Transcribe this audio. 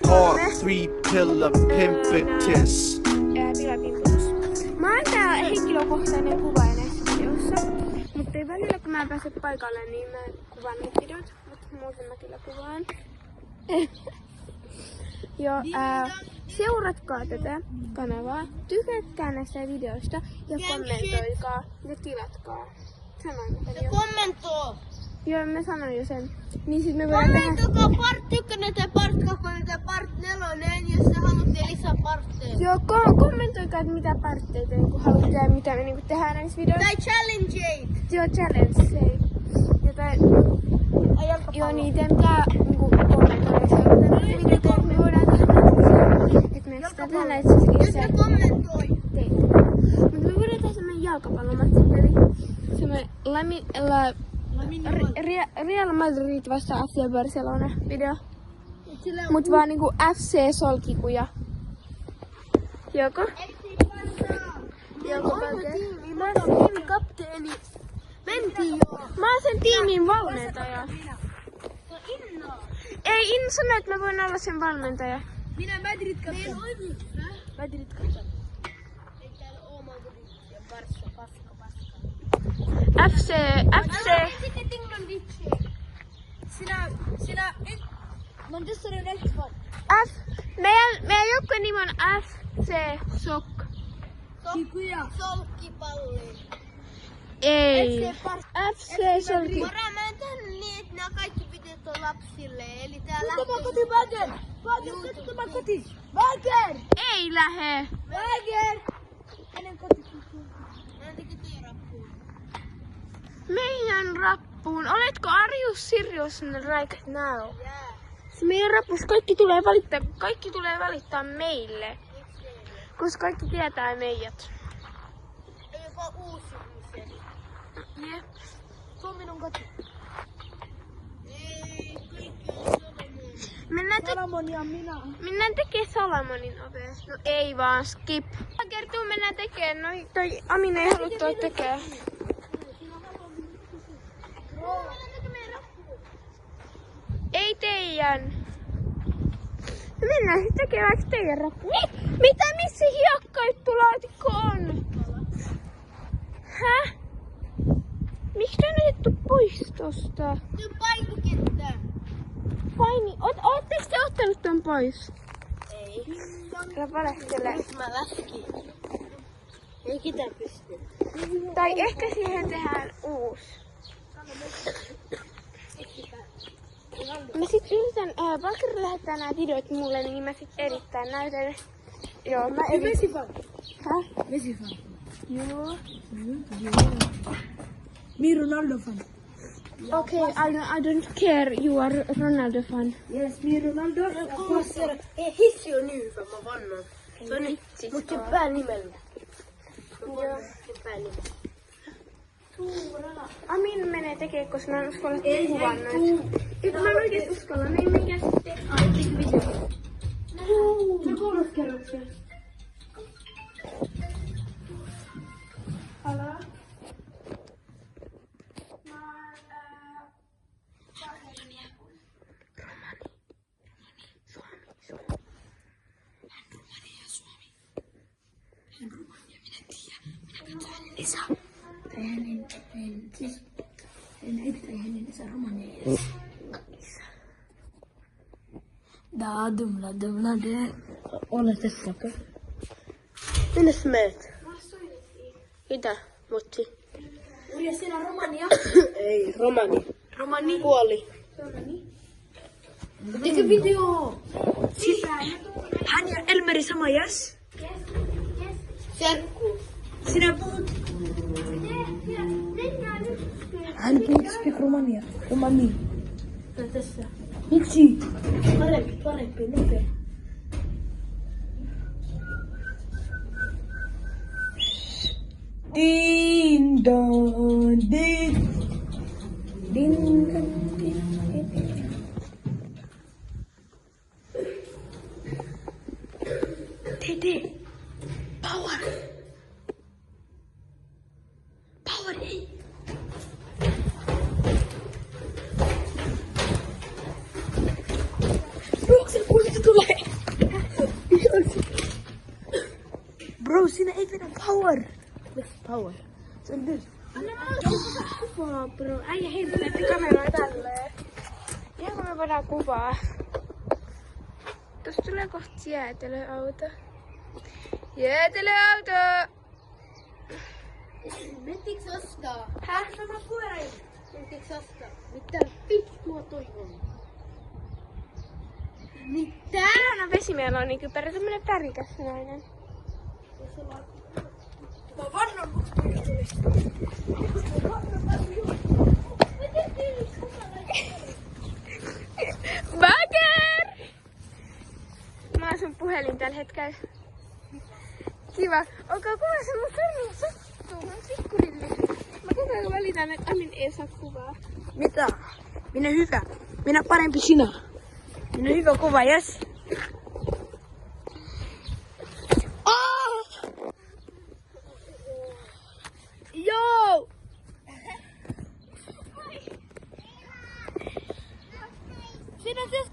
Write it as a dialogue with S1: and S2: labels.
S1: R3 pillar pimpetus.
S2: Pilapimputus. Mä oon tää henkilökohtainen kuvaaja näissä videoissa. Mutta ei välillä kun mä en pääse paikalle, niin mä kuvaan niitä videoita. Mutta muuten mä kyllä kuvaan. Seuratkaa tätä kanavaa, tykätkää näistä videoista ja kommentoikaa ja tilatkaa. Sanoin
S3: Ja kommentoi!
S2: Joo, mä sanoin jo sen. Niin sit me voidaan tehdä...
S3: Kommentoikaa part 1 tai part 2 tai part 4, jos sä haluatte lisää partteja.
S2: Joo, kommentoikaa, että mitä partteita niin haluatte ja mitä me niin tehdään näissä videoissa.
S3: Tai challengeita.
S2: Joo, challenge. Joo, niin teidän pitää kommentoida seurata näitä videoita, että me voidaan tehdä että me sitä tehdään näitä
S3: Jos sä kommentoi.
S2: Mutta me voidaan tehdä semmonen jalkapallomatsi, eli semmonen Real Madrid vastaan FC Barcelona video. Mut vaan niinku FC Solkikuja. Joko? Joko
S3: Tiimi, mä oon tiimikapteeni. Mentiin jo.
S2: Mä oon sen tiimin valmentaja.
S3: Inno.
S2: Ei Inno sano, että mä voin olla sen valmentaja.
S3: Minä Madrid kapteeni. Madrid kapteeni. Ei täällä oo Madrid ja Barca, paska.
S2: FC.
S3: Sitten tinglan vitsi. Sinä. Mä tässä on X-Fan.
S2: Meidän joukkueen nimi on FC Sok.
S3: Solkkipalli.
S2: Ei. FC Solki.
S3: Mara, mä en tehnyt niin, että nämä kaikki videot on lapsille. Eli tää lähtee...
S4: Katsotaan koti, Bagger! Katsotaan koti! Bagger!
S2: Ei lähe.
S4: Bagger! Hänen koti.
S3: Mä tekin teidän rappuun.
S2: Meidän rappuun. Oletko Arius Sirius right now?
S3: Jää.
S2: Meidän rappuus kaikki tulee valittaa meille. Koska kaikki tietää meidät.
S3: Ei jopa uusi ihmisiä.
S2: Jep.
S4: Se on minun koti.
S3: Ei, kaikki on
S4: Salomon ja minä.
S2: Mennään tekee Salomonin ovea. No ei vaan, skip. Kertuu mennään tekee. No toi Amina ei halua tuoda tekee. Ei teidän. Mennään sitten tekemään teidän rappu. Mitä missä hiekkajuttulaatikko on? Häh? Miksi on otettu pois tosta?
S3: Se on painikenttä.
S2: Ootteko te ottanut ton pois?
S3: Ei.
S2: Älä valehtele.
S3: Nyt mä läskin. Ei ketä pysty.
S2: Tai ehkä siihen tehdään uusi. Mä sit yritän, Valkari lähettää nää videot mulle, niin mä sit editän näytän. Joo, mä editän.
S4: Vesifan.
S2: Häh?
S4: Vesifan.
S2: Joo.
S4: Me Ronaldo fan.
S2: Okay, I don't care, you are Ronaldo fan.
S4: Yes, me Ronaldo.
S3: Hissi on niin hyvä, mä vannon. Se on nyt, mut se päänimellä. Se päänimellä.
S2: Amin menee tekee, koska mä en uskalla kuvannut. Mä en oikeesti uskalla, me emme käsit tee videoita.
S4: Se kolmas kerroksia.
S2: Haloo?
S4: Ole tässä.
S3: Minne sä meet? Mitä, Motsi?
S4: Ja siellä Romania.
S3: Ei, Romani kuoli.
S4: Teke video. Hän ja Elmeri sama, yes?
S3: Serkku.
S4: Sinä puhut. Hän puhut speak Romania. Romani.
S3: No tässä.
S4: Miksi?
S3: Parempi, nopea.
S4: Din don din. Din don din.
S2: Tede. Power. Ei.
S4: Juokse, kuulitko tulla? power.
S3: Miksi power? Se on nyt.
S2: Kuvaa, bro. Äijä heittää kameraa tälleen. Ihan me voidaan kuvaa. Tuossa tulee kohta jäätelöauto. Jäätelöauto!
S3: Mettiks ostaa?
S2: Häh? Sama puolin.
S3: Mettiks ostaa? Mitä vittua toi on? Mitä?
S2: Täällä on vesimelonikypärä, tämmönen värikäs nainen.
S3: Mä vannon musta tulisi.
S2: Bagger! Mä oon sun puhelin tällä hetkellä. Kiva. Onko kuvassa mun sormi sattuu? Mä oon pikkurilli. Mä koko ajan valitan, että Amin ei saa kuvaa.
S4: Mitä? Minä hyvä. Minä parempi sinä. Minä hyvä kuva, yes? Joo! Sinä siis